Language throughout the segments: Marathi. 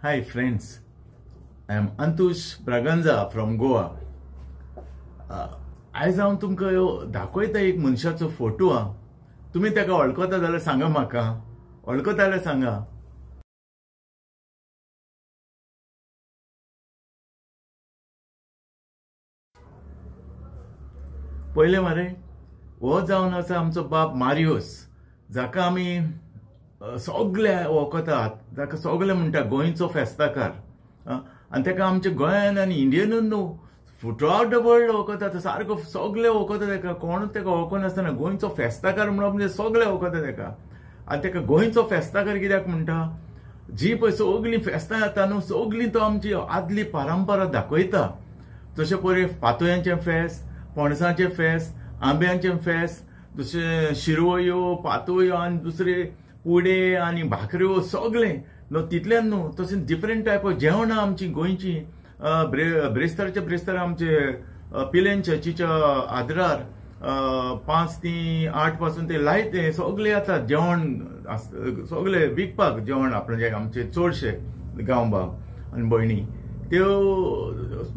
Hi friends, I am Antush Braganza from Goa. आज हांव तुमकां दाखयता एक मनशाचो फोटो हा. तुम्ही ताका वळखता जाल्यार सांगा म्हाका. वळखता जाल्यार सांगा. पहिले मारे हो जावन आसा आमचो बाब मारियोस, जाका आमी सगळे वळखतात, जाका सगळे म्हणटा गोंयचो फेस्ताकार. आनी ताका आमच्या गोंयान आनी इंडियेनूच न्हू, थ्रू आउट द वर्ल्ड वळखतात. सारको सगळे वळखतात ताका. कोणूच ताका वळखनासतना गोंयचो फेस्ताकार म्हणप म्हणजे सगळे वळखतात ताका. आनी ताका गोंयचो फेस्ताकार कित्याक म्हणटा, जी पळय सगळीं फेस्तां येता न्हू, सगळीं तो आमची आदली परंपरा दाखयता. जशें पळय पातोळ्यांचें फेस्त, पणसाचें फेस्त, आंब्याचें फेस्त, दुसरे शिरवयो, पातोळ्यो आनी दुसरे पुडे आनी भाकऱ्यो सगळें न्हू. तितल्यान न्हू, तशें डिफरंट टायप ऑफ जेवणां आमची गोंयची. ब्रेस्तारचे आमचे पिलेन चर्चीच्या आदरार 5 ते 8 पासून ते लायते सगळे येतात जेवण, सगळे विकपाक जेवण आपले आमचे चडशे गांवबाब आनी भयणी. त्यो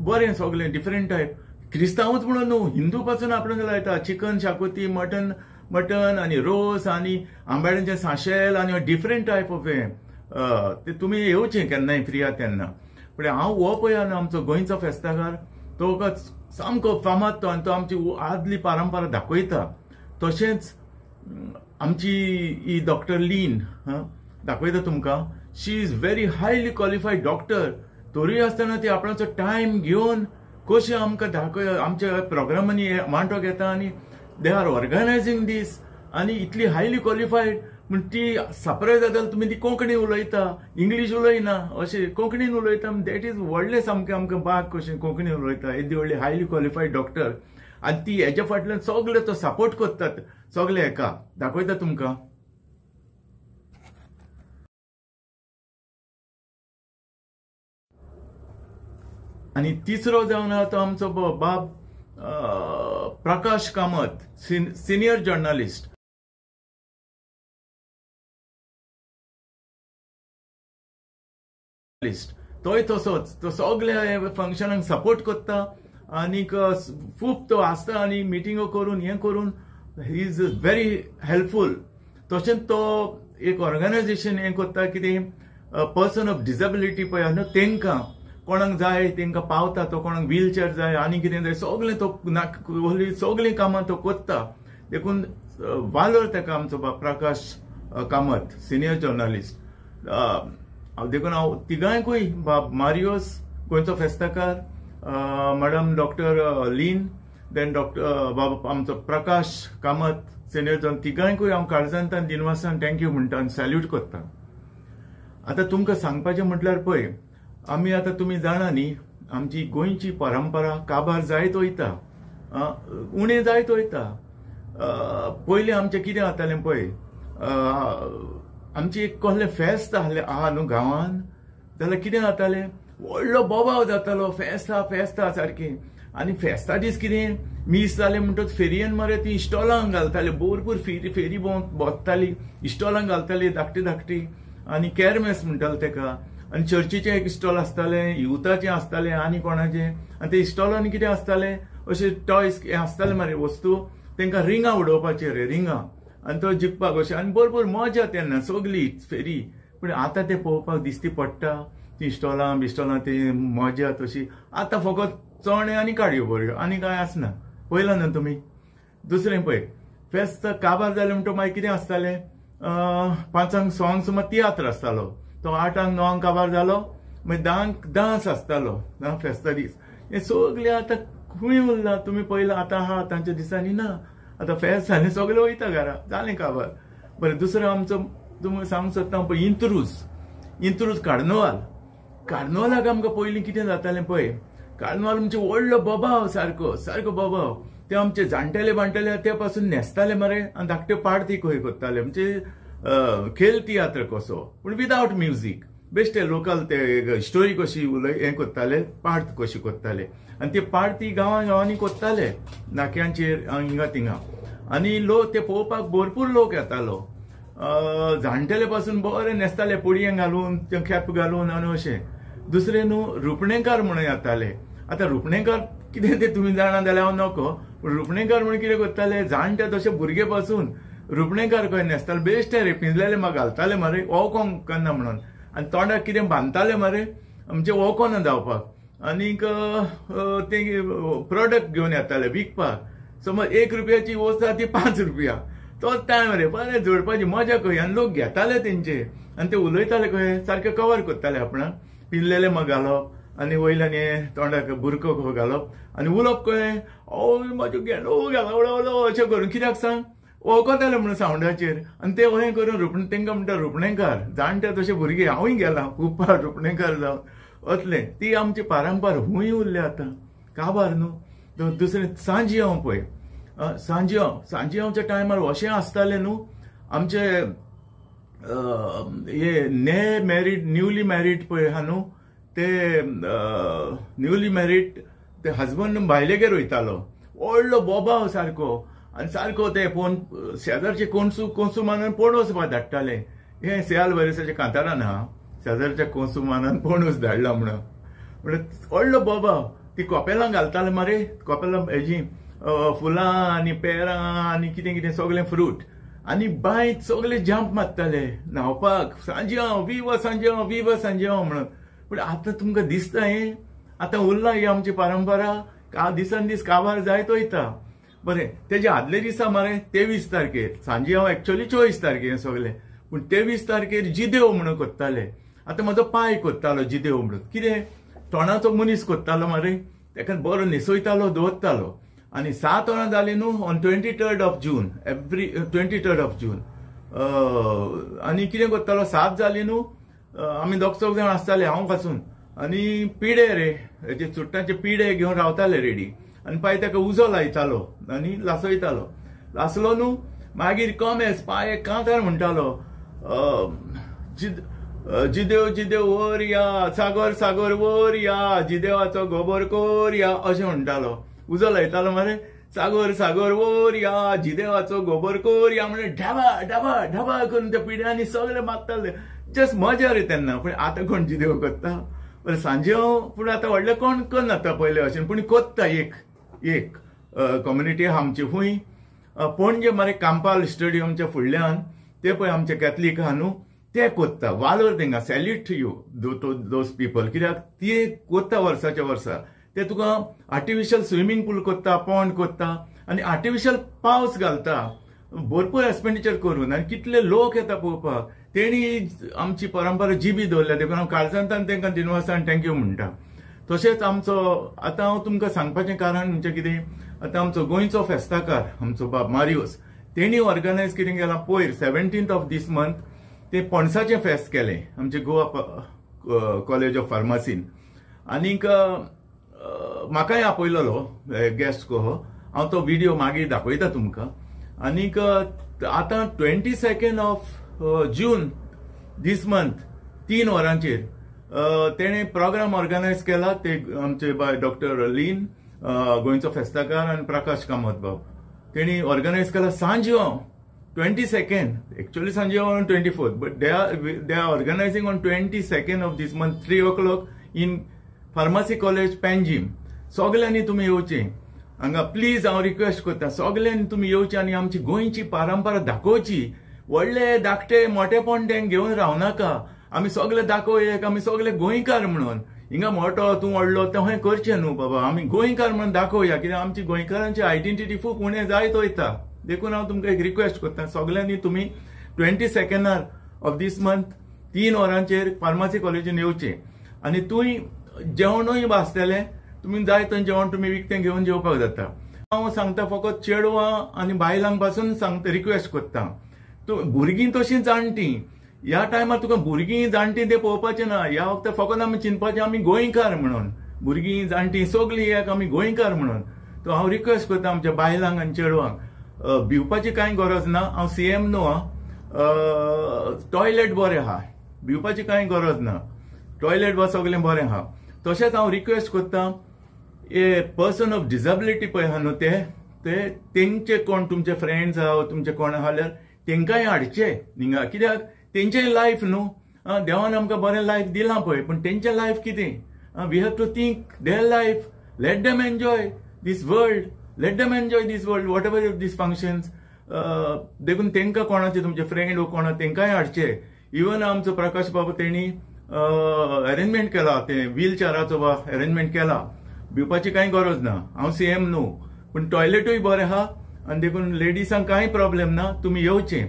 बरें सगळें डिफरंट टायप. क्रिस्तांवूच म्हणून न्हू, हिंदू पासून आपणाक लायता चिकन शाकोती, मटन आनी रोस आनी आंबाड्यांचें साशेल आनी डिफरंट टायप ऑफ हें. ते तुमी येवचें केन्नाय फ्री आहात तेन्ना. पण हांव हो पळया न्हू आमचो गोंयचो फेस्ताकार, तो सामको फामाद तो, आनी तो आमची आदली परंपरा दाखयता. तशेंच आमची ही डॉक्टर लीन दाखयता तुमकां. She is very highly qualified doctor. तरी आसतना ती आपणाचो टायम घेवन कशें आमकां आमच्या प्रोग्रामांनी वांटो घेता आनी दे आर ऑर्गनायझींग दीस. आनी इतली हायली क्वॉलिफायड म्हण ती सरप्रायज जाता. तुमी ती कोंकणी उलयता, इंग्लीश उलयना, अशें कोंकणीन उलयता. दॅट इज व्हडलें सामकें आमकां बाग कशें कोंकणी उलयता. येदी व्हडली हायली क्वॉलिफायड डॉक्टर. आनी ती हेच्या फाटल्यान सगळे तो सपोर्ट करतात, सगळे हेका दाखयता तुमकां. आनी तिसरो जावन तो आमचो बाब प्रकाश कामत, सिनियर जर्नलिस्ट. तोय तसोच, तो सगळे फंक्शनाक सपोर्ट करता आनी खूब तो आसता आनी मिटिंगो करून हें करून ही इज व्हेरी हेल्पफूल. तशेंच तो एक ऑर्गनायझेशन हें करता, कितें पर्सन ऑफ डिसेबिलिटी पळय न्हू, तांकां कोणाक जाय तांकां पावता. तो कोणाक व्हीलचेअर जाय आनी कितें जाय सगळें तो सगळीं कामां तो करता. देखून वालोर ताका आमचो प्रकाश कामत, सिनियर जर्नलिस्ट. देखून हांव तिगांयकूय बाब मारियोस गोंयचो फेस्ताकार, मॅडम डॉक्टर लीन, देन डॉक्टर बाब आमचो प्रकाश कामत सिनियर जर्नलिस्ट, तिगांयकूय हांव काळजांतल्यान दिनवासान थँक्यू म्हणटा आनी सॅल्यूट करता. आतां तुमकां सांगपाचें म्हटल्यार पळय, आमी आतां तुमी जाणा न्ही, आमची गोंयची परंपरा काबार जायत वयता, उणें जायत वयता. पयलीं आमचें कितें जातालें पळय, आमची एक कसलें फेस्त आहा न्हू गांवान, जाल्यार कितें जातालें, व्हडलो बोबाव जातालो, फेस्त आहा सारकें. आनी फेस्ता दीस कितें मीस जालें म्हणटच फेरयेन मरे ती इस्टॉलां घालताले, भरपूर फेरी भोंवताली, इस्टॉलां घालताली धाकटी आनी कॅरमेस म्हणटाले तेका. आनी चर्चीचें एक इस्टॉल आसतालें, युथाचें आसतालें आनी कोणाचें. आनी ते इस्टॉलांनी कितें आसतालें, अशें टॉयस हें आसतालें मरे वस्तू, तांकां रिंगां उडोवपाचेर रिंगां, आनी तो जिखपाक अशें. आनी भरपूर मजा तेन्ना सगळी फेरी. पूण आतां तें पळोवपाक दिसती पडटा, ती इस्टॉलां ती मजा तशी. आतां फकत चणे आनी काडयो बऱ्यो आनी कांय आसना. पळयलां न्हू तुमी. दुसरें पळय, फेस्त काबार जालें म्हणटा मागीर कितें आसतालें, 5 सॉंग्स सुमार तियात्र आसतालो. तो 8-9 काबार जालो, मागीर 10 डान्स आसतालो फेस्ता दीस. हें सगळें आतां खंय उरलां. तुमी पळयलां आतां आहा, आतांच्या दिसांनी ना. आतां फेस्त जालें सगळें वयता घरा, जालें काबार. बरें, दुसरो आमचो तुमकां सांगूंक सोदता पळय, इंत्रूज कार्नवालाक आमकां पयलीं कितें जातालें पळय, कार्नवाल म्हणजे व्हडलो बोबाव, सारको बोबाव. ते आमचे जाणटेले ते पासून न्हेसताले मरे आनी धाकट्यो पार्टी खंय करताले, म्हणजे खेल तियात्र कसो, पूण विदाउट म्युजीक. बेश्टे लोकल ते स्टोरी कशी हें करताले, पार्ट कशी करताले. आनी ते पार्ट ती गांवांनी करताले, नाक्यांचेर हिंगा तिंगा. आनी लोक ते पळोवपाक भरपूर लोक येतालो. जाणटेले पासून बरे न्हेसताले पुडयें घालून खेप घालून आनी अशें. दुसरे न्हू रुपणेकार म्हणून येताले. आतां रुपणेकार कितें तें तुमी जाणा जाल्यार हांव नको, पूण रुपणेकार म्हणून कितें करताले, जाणटे तशे भुरगे पासून रुपणेकार खंय न्हेसताले, बेश्टे रे पिंजलेले म्हाका घालताले मरे वळखोंक कन्ना म्हणून, आनी तोंडाक कितें बांदताले मरे आमचे वळखोना जावपाक. आनीक ते प्रोडक्ट घेवन येताले विकपाक. समज 1 रुपयाची वस्त आसा ती 5 रुपया. तोच टायम रे बरें जोडपाची मजा खंय. आनी लोक घेताले तेंचे आनी ते उलयताले खंय सारके कवर करताले आपणाक. पिंजलेले म्हाका घालप आनी वयल्यान हे तोंडाक बुरको घालप आनी उलोवप खंय म्हाजो गेलो गेलो अशें करून. कित्याक सांग, वळखताले म्हणून सावंडाचेर. आनी ते अशें करून तेंकां म्हणटा रुपणेकार. जाणटे तशे भुरगे हांवूय गेला खूब फावट रुपणेकार जावन असले. ती आमची परंपरा खूंय उरली आतां काबार न्हू. दुसरें सांजयांव पळय, सांजयांवच्या टायमार अशें आसतालें न्हू, आमचे हे न्यूली मॅरीड पळय आहा न्हू, ते न्यूली मॅरीड ते हजबंड भायलेगेर वयतालो. व्हडलो बोबाव सारको आनी सारको ते शेजारचे कोंसू मानून पोण वचपाक धाडटाले. हे सेयाल वरिसाच्या कांतारान आहा, शेजारच्या कोंसू मानून पोणूच धाडला म्हणून. व्हडलो बोबाव. ती कॉपेलां घालताले मरे, कॉपेलां हेजी फुलां आनी पेरां आनी कितें कितें सगळें फ्रूट. आनी बांयत सगळे जंप मारताले न्हांवपाक. सांजयांव वीव सांजयांव म्हणून. पूण आतां तुमकां दिसता हें आतां उरला ही आमची परंपरा. दिसान दीस काबार जायत वयता. बरें, तेजे आदले दिसा मरे 23 तारखेर सांजयांव एक्चुअली 24 तारखेर सगळे, पूण 23 तारखेर जिदेव म्हणून करताले. आतां म्हजो पाय करतालो जिदेव म्हणून. कितें तोंडाचो मनीस करतालो मरे, ताका बरो न्हेसयतालो दवरतालो. आनी 7 वरां जालीं न्हू on 23rd of June, every 23rd of June. आनी कितें करतालो, 7 जालीं न्हू, आमी दोग जाण आसताले हांव पासून. आनी पिडे रे हेजे चुट्टांचे पिडे घेवन रावताले रेडी. आनी पाय ताका उजो लायतालो आनी लासयतालो. लासलो न्हू मागीर कॉमेस पाय कांतार म्हणटालो जिदेव जिदेव वर या, सागर सागर वर या, जिदेवाचो गोबर कोर या अशें म्हणटालो. उजो लायतालो मरे, सागर सागर वर या, जिदेवाचो गोबर कोर या म्हणजे ढाबा ढाबा ढाबा करून त्या पिड्यांनी सगळे मागताले. जस्ट मजा रे तेन्ना. पूण आतां कोण जिदेव करता बरें सांजो. पूण आतां व्हडले कोण करनाता पयले अशें, पूण कोत्ता एक कम्युनिटी आमची खूंय पणजे मरे कांपाल स्टेडियमच्या फुडल्यान ते पळय आमचे कॅथलीक आहा न्हू, ते कोत्ता. वालोर तेंगा salute to you those people. कित्याक ती कोत्ता वर्साच्या वर्सा. ते तुका आर्टिफिशियल स्विमींग पूल कोत्ता, पॉन्ड कोत्ता आनी आर्टिफिशियल पावस घालता. भरपूर एक्सपेंडिचर करून आनी कितले लोक येता पळोवपाक. तेणी आमची परंपरा जिबी दवरल्या. देखून हांव काळजांतल्यान तेंकां दिनवासान थँक्यू म्हणटा. तशेंच आमचो आतां हांव तुमकां सांगपाचें कारण म्हणजे कितें, आतां आमचो गोंयचो फेस्ताकार आमचो बाब मारियोस तेणी ऑर्गनायज कितें केलां पयर 17th of this month ते पणसाचें फेस्त केलें आमचे गोवा कॉलेज ऑफ फार्मासीन. आनीक म्हाकाय आपयलोलो गेस्ट कहो. हांव तो व्हिडिओ मागीर दाखयता तुमकां. आनीक आतां 22nd of June this month 3 वरांचेर तेणे प्रोग्राम ऑर्गनायज केला. ते आमचे बाय डॉक्टर लीन गोंयचो फेस्ताकार आनी प्रकाश कामत बाब तेणी ऑर्गनायज केला सांजयांव 22nd. एक्चुअली सांजयांव on 24th, but they are organizing on 22nd of this month 3 o'clock in pharmacy college Panjim. सगळ्यांनी तुम्ही येवचें हांगा प्लीज. हांव रिक्वेस्ट करता सगळ्यांनी तुम्ही येवचें आनी आमची गोंयची परंपरा दाखोवची. व्हडले धाकटे मोठेपण तें घेवन रावनाका. आमी सगळे दाखोवया आमी सगळे गोंयकार म्हणून. हिंगा मोठो तूं व्हडलो तें करचें न्हू बाबा. आमी गोंयकार म्हणून दाखोवया. कित्याक आमची गोंयकारांची आयडेंटिटी खूब उणें जायत वयता. देखून हांव तुमकां एक रिक्वेस्ट करता सगळ्यांनी तुम्ही 22nd of this month 3 वरांचेर फार्मासी कॉलेजीन येवचें. आनी तुंय जेवणूय आसतलें. तुमी जाय थंय जेवण तुमी विकतें घेवन जेवपाक जाता. हांव सांगता फकत चेडवां आनी बायलांक पासून सांगता रिक्वेस्ट करता. भुरगीं तशीं जाणटीं ह्या टायमार तुका भुरगीं जाणटीं ते पळोवपाचें ना. ह्या वखदार फकत आमी चिंतपाचें आमी गोंयकार म्हणून. भुरगीं जाणटीं सगळीं एक आमी गोंयकार म्हणून. तो हांव रिक्वेस्ट करता आमच्या बायलांक आनी चेडवांक भिवपाची कांय गरज ना. हांव CM न्हू आहा. टॉयलेट बरें आहा. भिवपाची कांय गरज ना. टॉयलेट वा सगळें बरें आहा. तशेंच हांव रिक्वेस्ट करता ए पर्सन ऑफ डिसेबिलिटी पळय आहा न्हू ते तेंचे कोण तुमचे फ्रेंड्स आहा तुमचे कोण आहा जाल्यार तेंकांय हाडचे हिंगा, कित्याक तेंचेय लायफ न्हू, देवान आमकां बरें लायफ दिलां पळय, पूण तेंचें लायफ कितें, we have to think their life, let them enjoy this world, let them enjoy this world, whatever these functions. देखून तेंकां कोणाचे तुमचे फ्रेंड वो कोणा तेंकांय हाडचे. इवन आमचो प्रकाश बाबा तेणी अरेंजमेंट केला, ते व्हीलचॅराचो अरेंजमेंट केला. भिवपाची कांय गरज ना, हांव सीएम न्हू, पूण टॉयलेटूय बरें आहा आनी देखून लेडीजांक कांय प्रॉब्लेम ना, तुमी येवचें.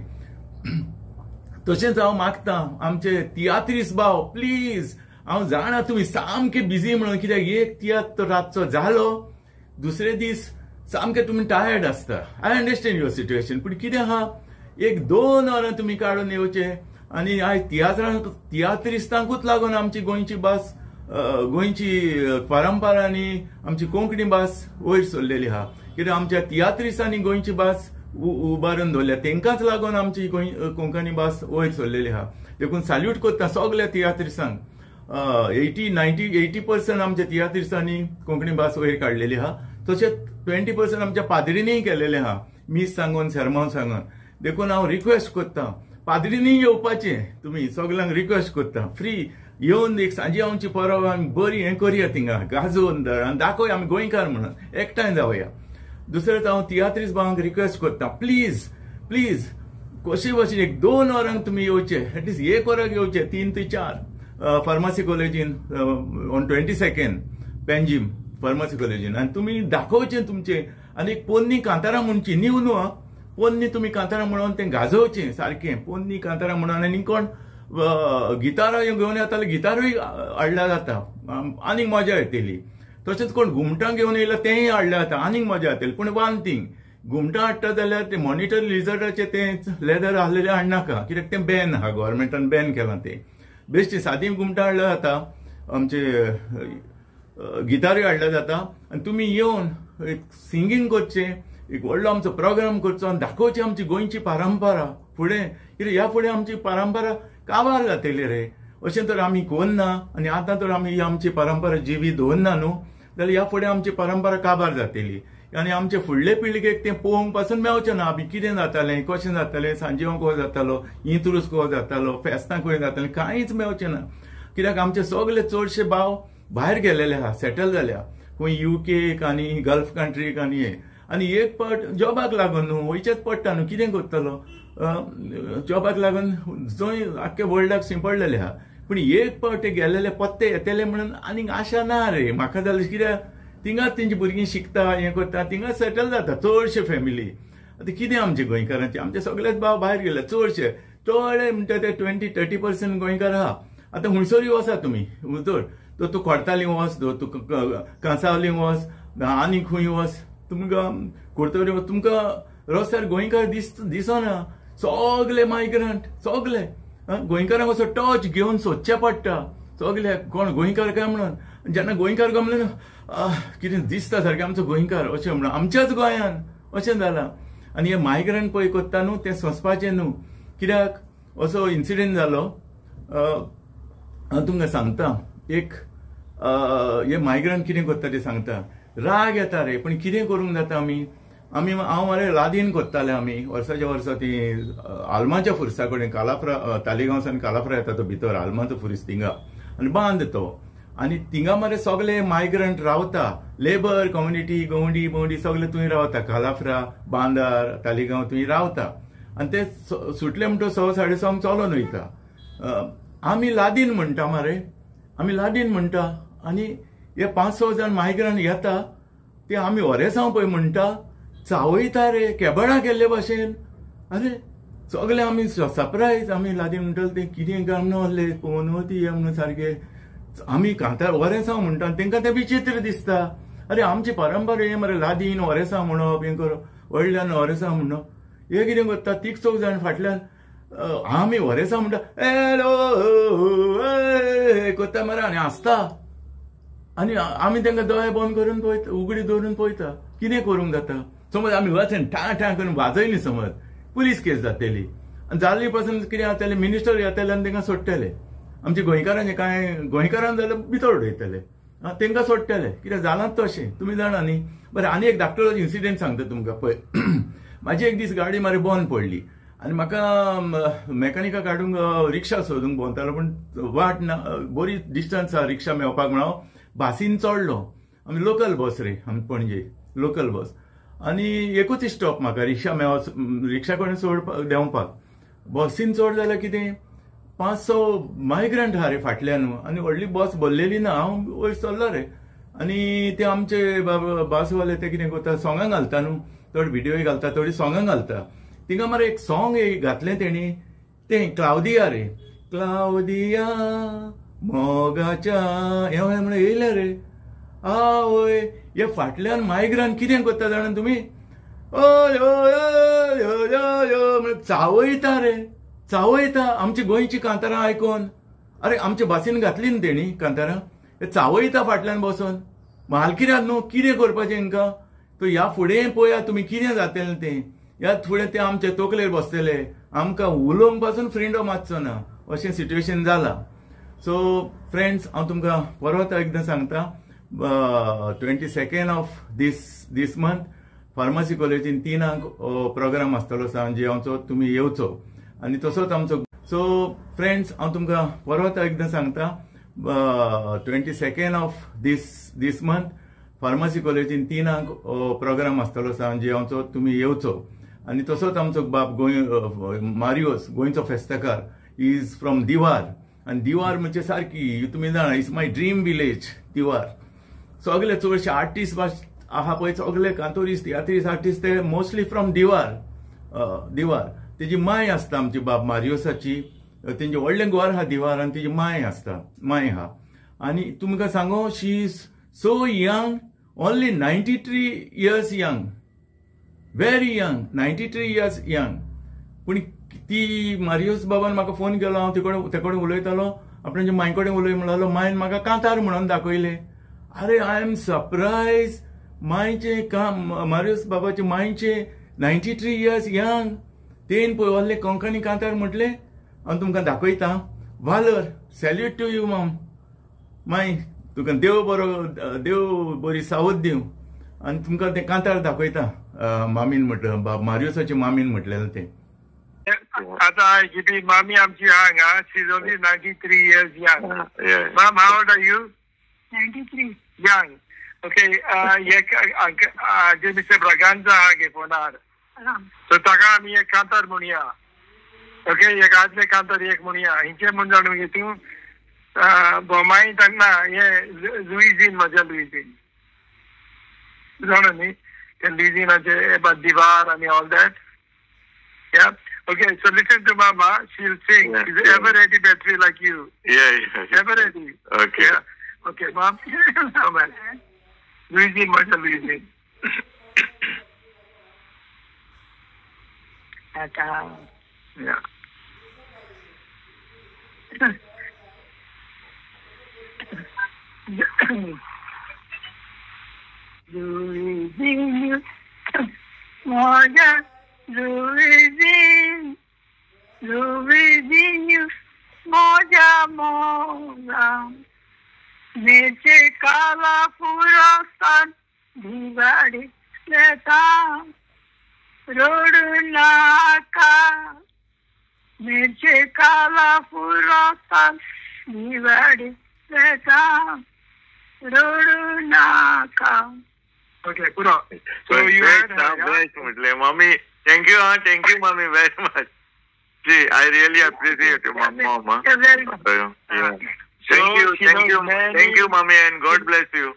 तशेंच हांव मागतां आमचे तियात्रीस भाव, प्लीज, हांव जाणा तुमी सामके बिजी म्हणून, कित्याक एक तियात्र रातचो जालो, दुसरे दीस सामके तुमी टायर्ड आसता. आय अंडरस्टँड युअर सिच्युएशन, पूण कितें आहा, 1-2 वरां तुमी काडून येवचे. आनी आयज तियात्रिस्तांकूच लागून आमची गोंयची भास, गोंयची परंपरा आनी आमची कोंकणी भास वयर सरलेली आहा. कित्याक आमच्या तियात्रिसांनी गोंयची भास उबारून दवरल्या, तेंकांच लागून आमची कोंकणी भास वयर सरलेली आहा. देखून सॅल्यूट करता सगळ्या तियात्रिसांक. 80% आमच्या तियात्रिसांनी कोंकणी भास वयर काडलेली आहा. तशेंच 20% आमच्या पाद्रींनीय केलेले आहा, मीस सांगून शर्माव सांगून. देखून हांव रिक्वेस्ट करता, पाद्रींनीय येवपाचें, तुमी सगळ्यांक रिक्वेस्ट करता, फ्री येवन एक सांजे आमची परब आमी बरी हें करया, थिंगा गाजोवन आनी दाखोवया आमी गोंयकार म्हणून, एकठांय जावया. दुसरें हांव तियात्रीस भावांक रिक्वेस्ट करता, प्लीज प्लीज कशे भाशेन 1-2 वरांक तुमी येवचे, एटलिस्ट 1 वराक येवचे. 3 ते 4 फार्मासी कॉलेजीन ऑन 22nd पेंजीम फार्मासी कॉलेजीन, आनी तुमी दाखोवचें तुमचें. आनी पोन्नी कांतारां म्हणची, न्यू न्हू, पोन्नी तुमी कांतारां म्हणून तें गाजोवचें सारकें, पोन्नी कांतारां म्हणून. आनी कोण गिटारां घेवन येताले, गिटारूय हाडल्या जाता, आनीक मजा येतली. तशेंच कोण घुमटां घेवन येयला तेंय हाडल्या जाता, आनीक मजा येतली. पूण वन थिंग, घुमटां हाडटा जाल्यार ते मॉनिटर लिझर्डाचे तें लेदर आहलेले हाडनाका, कित्याक तें बॅन आहा, गव्हर्मेंटान बॅन केलां तें. बेश्टी सादी घुमटां हाडल्या जाता, आमचे गिटारूय हाडल्या जाता. आनी तुमी येवन एक सिंगींग करचें, एक व्हडलो आमचो प्रोग्राम करचो आनी दाखोवची आमची गोंयची परंपरा फुडें. कित्याक ह्या फुडें आमची परंपरा काबार जातली रे, अशें तर आमी कोन्ना. आनी आतां तर आमी आमची परंपरा जिवी दवरना न्हू, जाल्यार ह्या फुडें आमची परंपरा काबार जातली. आनी आमचे फुडले पिळगेक तें पळोवंक पासून मेळचें ना, आमी कितें जातालें, कशें जातालें, सांजेवांक कसो जातालो, इंत्रूस कसो जातालो, फेस्तांक खंय जातालें, कांयच मेळचें ना. कित्याक आमचे सगळे चडशे भाव भायर गेलेले आहा, सेटल जाल्या, खंय UK आनी गल्फ कंट्रीक आनी हे. आनी एक पाट जॉबाक लागून न्हू, वयचेच पडटा न्हू, कितें करतलो, जॉबाक लागून जंय आख्ख्या वर्ल्डाक शिंपडलेले आहा. पूण एक पावटी गेलेले पत्ते येतले म्हणून आनीक आशा ना रे म्हाका. जाल्यार कित्याक थिंगाच तेंची भुरगीं शिकता, हें करता, थिंगाच सेटल जाता चडशे फॅमिली. आतां कितें आमचे गोंयकारांचे, आमचे सगळेच भाव भायर गेले, चडशे थोडे म्हणटा ते 20-30% गोंयकार आहा. आतां हुंयसरूय वसा तुमी, तो तूं खोडताली वच, तूं कांसावली वच, आनी खंय वच, तुमकां कुर्तोरी वच, तुमकां रस्त्यार गोंयकार दिसना. सगळे मायग्रंट, सगळे गोंयकारांक असो टच घेवन सोदचें पडटा. सगळे कोण गोंयकार काय म्हणून, जेन्ना गोंयकार गमले ना, कितें दिसता सारकें आमचो गोंयकार अशें म्हणून, आमच्याच गोंयान अशें जालां. आनी हे मायग्रंट पळय करता न्हू, तें सोंसपाचें न्हू. कित्याक असो इन्सिडेंट जालो, हांव तुमकां सांगता. एक हे मायग्रंट कितें करता तें सांगता. राग येता रे, पूण कितें करूंक जाता आमी. हांव मरे लादीन करताले आमी वर्साच्या वर्सा ती आल्माच्या फुरसा कडेन, कालाफ्रा, तालिगांवसान कालाफ्रा येता तो भितर, आल्माचो फुरस थिंगा, आनी बांद तो. आनी थिंगा मरे सगळे मायग्रंट रावता, लेबर कम्युनिटी, गवंडी सगळे थंय रावता, कालाफ्रा, बांदार, तालिगांव थंय रावता. आनी ते सुटले म्हणटा 6-6:30 चलोन वयता. आमी लादीन म्हणटा मरे, आमी लादीन म्हणटा. आनी हे 5-6 जाण मायग्रंट येता, ते आमी वरेसांव पळय म्हणटा, चावयता रे केबळा केल्ले भाशेन. अरे सगळे आमी सरप्रायज, आमी लादीन म्हणटाले ते कितें काम न्हू पळोवन ती म्हणून सारखे. आमी कांतार वरेसांव म्हणटा, तेंकां तें विचित्र दिसता. अरे आमची परंपरा हे मरे लादीन वरेसांव म्हणप, हें करप, व्हडल्यान वरेसांव म्हणप. हे कितें करता, 3-4 जाण फाटल्यान आमी वरेसांव म्हणटा, हॅलो करता मरे, आनी हांसता. आनी आमी तेंकां दोळे बंद करून पळयता, उगडी दवरून पळयता. कितें करूंक जाता. समज आमी वचून ठा करून वाजयली, समज पुलीस केस जातली. आनी जाल्ली पासून कितें जातलें, मिनिस्टर येतले आनी तांकां सोडटले. आमच्या गोंयकारांचे कांय गोंयकारान जाल्यार भितर उडयतले, तांकां सोडटले, कित्याक जालांच तशें, तुमी जाणा न्ही. बरें, आनी एक धाकटो इन्सिडेंट सांगता तुमकां. पळय, म्हाजी एक दीस गाडी मरे बंद पडली, आनी म्हाका मॅकॅनिका काडूंक रिक्षा सोदूंक भोंवतालो, पूण वाट ना, बरी डिस्टन्स आहा रिक्षा मेळपाक म्हणून हांव बासीन चडलो. आमी लोकल बस रे, आमी पणजे लोकल बस. आनी एकूच स्टॉप म्हाका रिक्षा रिक्षा कोणें देंवपाक. बसीन चड जाल्यार कितें 500 मायग्रंट आहा रे फाटल्यान, आनी व्हडली बस भरलेली ना. हांव वयर चल्लो रे, आनी ते आमचे बासवाले ते कितें करता, सोंगां घालता न्हू, थोडी व्हिडिओ घालता, थोडी सोंगां घालता. थिंगा मरे एक सॉंग घातलें तेणी, तें क्लाउदिया रे, क्लाउदिया मोगाच्या हे म्हणून येयलें रे. आवय हे फाटल्यान मायग्रान कितें करता जाणा तुमी, चावयता रे, चावयता आमची गोंयची कांतारां आयकोन. अरे आमच्या भाशेन घातली न्ही तेणी कांतारां, चावयता फाटल्यान बसून. म्हालकिऱ्याक न्हू कितें करपाचें हांकां. तो ह्या फुडें पळया तुमी कितें जातलें तें. ह्या फुडें ते आमचे तकलेर बसतले, आमकां उलोवंक पासून फ्रिडम मातसो ना, अशें सिट्युएशन जाला. सो फ्रेंड्स, हांव तुमकां परत एकदां सांगता, 22nd of these month pharmacy कॉलेजीन 3 प्रोग्राम आसतलो सांजेचो, तुमी येवचो. आनी तसोच आमचो. सो फ्रेंड्स, हांव तुमकां परत एकदां सांगता, 22nd of these month pharmacy कॉलेजीन 3 प्रोग्राम आसतलो सांजेचो, तुमी येवचो. आनी तसोच आमचो बाप मारियोस गोंयचो फेस्ताकार इज फ्रॉम दिवार. आनी दिवार म्हणजे सारकी तुमी जाणा, इज माय ड्रीम विलेज दिवार. सगळे चडशे आर्टिस्ट आहा पळय, सगळे कांतोरिस्ट, तियात्रीस्ट आर्टिस्ट ते मोस्टली फ्रॉम दिवार. तेजी माय आसता आमची बाब मारियोसाची, तेंचे व्हडलें घर आहा दिवार, आनी तेजी माय आहा. आनी तुमकां सांगो, she is so young, only 93 years young, very young, 93 years young. पूण ती मारियोस बाबान म्हाका फोन केलो, हांव ते कडेन उलयतालो, आपणाच्या माय कडेन उलय म्हणलो. मायन म्हाका कांतार म्हणून दाखयले. अरे आय एम सरप्रायज, मायचे मारियोस बाबाचे मायचे 93 years यंग. तेन पळय व्हडले कोंकणी कांतार म्हटले. हांव तुमकां दाखयता. वालर, सॅल्यूट टू यू मॉम. माय तुका देव बरी सावध दिव. आनी तुमकां ते कांतार दाखयता. मामीन म्हटलं, मारियोसाचे मामीन म्हटलेलें ते. आता किती मामी आमची हांगा, शी is only 93 years young. Mom, how old are you? 93. Young. Okay. जे मिस्टर ब्रागांजा हा गे फोनार, सो ताका आमी एक कांतार म्हणया. ओके, एक आदले कांतार एक म्हणया. हिंचे म्हण जाणून घे तूं. बोमाई तांना हे लुइजीन, म्हज्या लुइजीन जाणा न्ही, ते लुइजीनाचे अबाउट दिवार आणि ऑल दॅट. या. Okay, so listen to Mama. She'll sing. She's ever ready battery like you. Yeah. Ever ready. Okay. Yeah. Okay, Mom. Come on. Luigi, Martha, Luigi. Yeah. Luigi, Morgan. Luigi, moja, Meche काला पुरस्कार दिवाडी लेता रोड नाका. मेचे काला पुरस्कार दिवाडी लेता रोड नाका. Okay, Pura. So you heard her. Mommy, thank you, mommy, very much. See, I really appreciate you, mom. You're very good. Yeah. Thank you, mommy, and God bless you.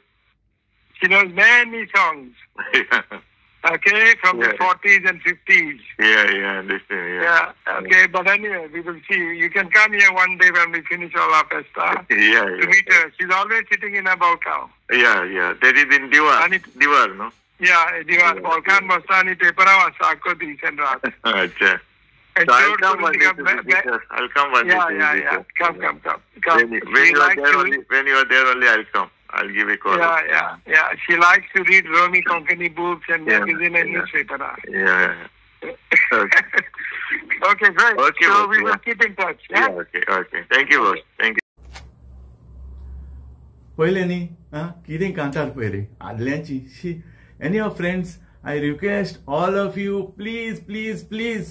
She knows many songs. Okay, from the 40s and 50s. Yeah, listen, yeah. Okay, but anyway, we will see. You can come here one day when we finish all our festa. Yeah. To meet her. She's always sitting in a Balkan. Yeah. That is in Diwar, no? Yeah, Diwar. Balkan Bastani Teparawa Sako Decent Rat. Acha. So I'll come one day to visit her. Yeah. Come. When you are there only, I'll come. I'll give a call. Yeah. She likes to read Romy Konkani books and magazine and newspaper. Yeah. Okay, great. Okay, so we will keep in touch. Yeah. Okay. Thank you, boss. Thank you. पहिले न्ही कितें कांतार पळय रे आदल्यांची. Any of friends, I request all of you, please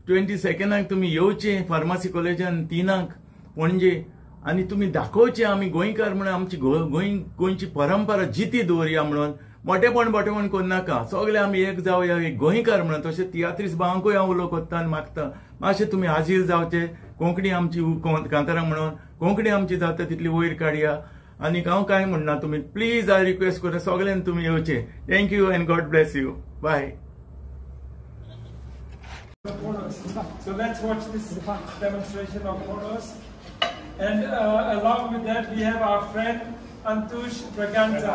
22 तुम्ही येवचे फार्मासी कॉलेजान 3 पणजे आनी तुम्ही दाखोवचे आमी गोंयकार म्हणून आमची गोंयची परंपरा जिती दवरया म्हणून मोठेपण कोन्न नाका सगळे आमी एक जावया एक गोंयकार म्हणून तशें तियात्रीस भावांकूय हांव उलो कोत्ता आनी मागता मातशें तुमी हाजीर जावचे कोंकणी आमची कांतारां म्हणून कोंकणी आमची जाता तितली वयर काडया आनी हांव कांय म्हणना तुमी प्लीज आय रिक्वेस्ट करून सगळ्यांनी तुमी येवचे thank you and God bless you bye. So let's watch this demonstration of photos. And along with that, we have our friend Antush Braganza.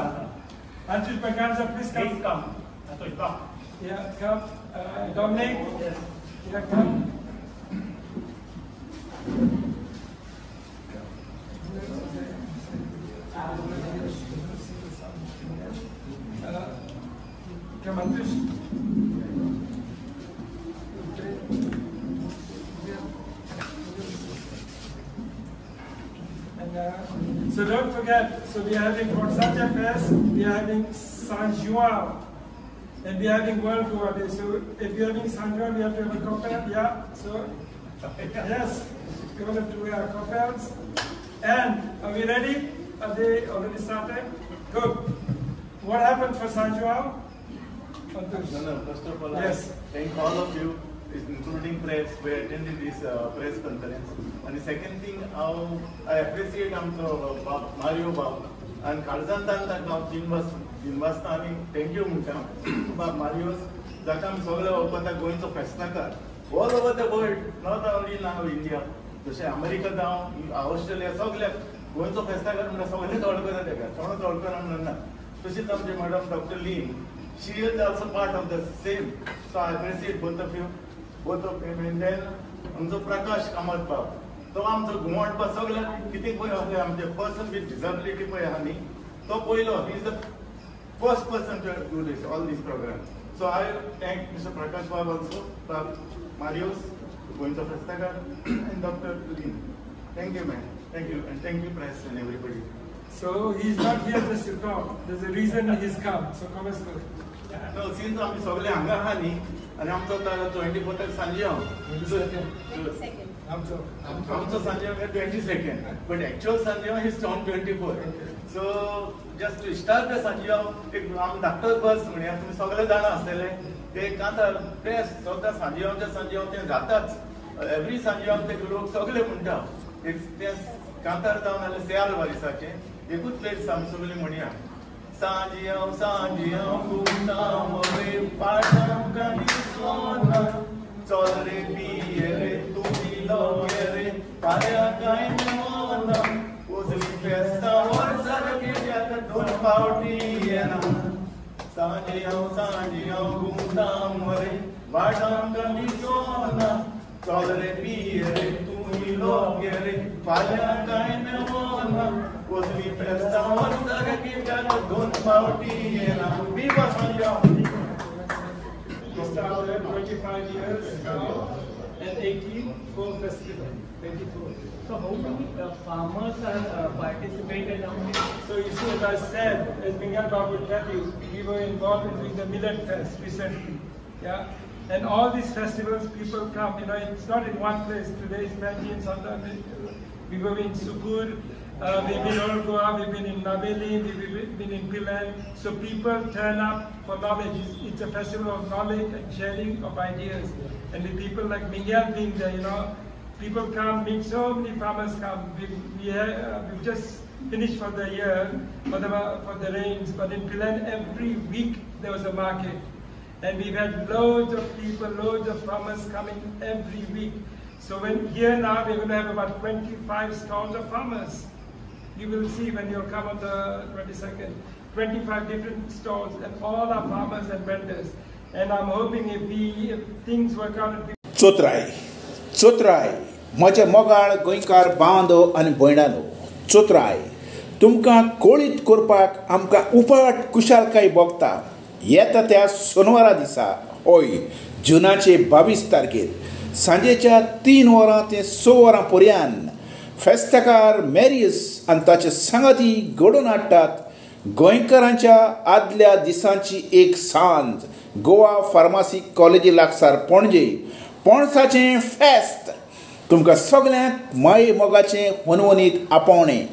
Antush Braganza, please come. Please come. Antush, come. Yeah, come. Dominic? Yes. Yeah, come. Come, Antush. So don't forget, so we are having Port Sanjay Fest, we are having San João, and we are having World War Day. So if we are having San João, we have to have a cocktail, yeah. So yes, we're going to wear our cocktails. And are we ready? Are they already started? Good. What happened for San João? No, first of all, Yes. I thank all of you, including press, who attended this press conference. And the second thing, I appreciate Mario Bab and Karzantan that now Jinvastani. Thank you, Marios. Zakam Sola Opata going to Festaka. All over the world, not only now India. So America down, Australia, Sogla, going to Festaka, Sola Tolka, especially Madam Dr. Lee. She is also part of the same. So I appreciate both of you. And then आमचो प्रकाश कामत बाब तो आमचो घुमट बा सगळ्या कितें पळय आमचे पर्सन विथ डिसेबिलिटी पळय आहा न्ही तो पयलो he is the first person to do this all these program. So I thank mister Prakash बाब ऑल्सो मारियोस गोंयचो फेस्ताकार and doctor Leen. Thank you ma'am. Thank you and thank you press and everybody. So he's not here just to talk. There's a reason he's come. So come as good. No, since आमी सगळे हांगा आहा न्ही आनी आमचो 24 सांजे आमचो Sanjao 22nd but actual Sanjao is on 24. So just to start the Sanjao एक आम धाकटो बस म्हणया तुमी सगळे जाणा आसतले ते कांतार ते सद्दां सांजे ते जाताच एवरी सांजे ते लोक सगळे म्हणटा ते कांतार जावन जाल्यार सेयाल वारिसाचे एकूच प्लेस आमी सगळे म्हणया. सांजिया गुंडाम रे पाटम कानी सोना चल रे पिये रे तुमी लोगे रे पाया काय मोना उजली फेस्ता वर्षा के जात दोन पावटी येना. सांजिया गुंडाम रे पाटम कानी सोना चल रे पिये रे तुमी लोगे रे पाया काय मोना उजली फेस्ता वर्षा के जात दोन पावटी येना. Viva San João! We started 25 years ago and 18 full festival. 24. So how many farmers are participated now? So you see, as I said, as Bengal Babu would tell you, we were involved in doing the Millet Fest recently. Yeah. And all these festivals, people come. You know, it's not in one place. Today is Manji and sometimes we were in Sukur. We've been in Olgoa, we've been in Nabeli, we've been in Pilan. So people turn up for knowledge. It's a festival of knowledge and sharing of ideas. And the people like Miguel being there, you know, people come, meet so many farmers come. We've just finished for the year, for the rains, but in Pilan every week there was a market. And we've had loads of people, loads of farmers coming every week. So here now we're going to have about 25 stalls of farmers. You will see when you come on the 22nd, 25 different stalls and all our farmers and vendors. And I'm hoping if things work out. चोत्राय म्हजे मोगाळ गोंयकार बांदो आनी भयणानो चोत्राय तुमकां कोळीत करपाक आमकां उपाट कुशालकाय भोगता. येता त्या सोनवारा दिसा हय जुनाचे 22 तारखेर सांजेच्या 3 वरां ते 6 वरां पर्यंत फेस्ताकार मॅरियस आनी ताचे सांगाती घडोवन हाडटात गोंयकारांच्या आदल्या दिसांची एक सांज गोवा फार्मासी कॉलेजी लागसार पणजे पणसाचें फेस्त तुमकां सगल्यांक माये मोगाचें हनवनीत आपोवणें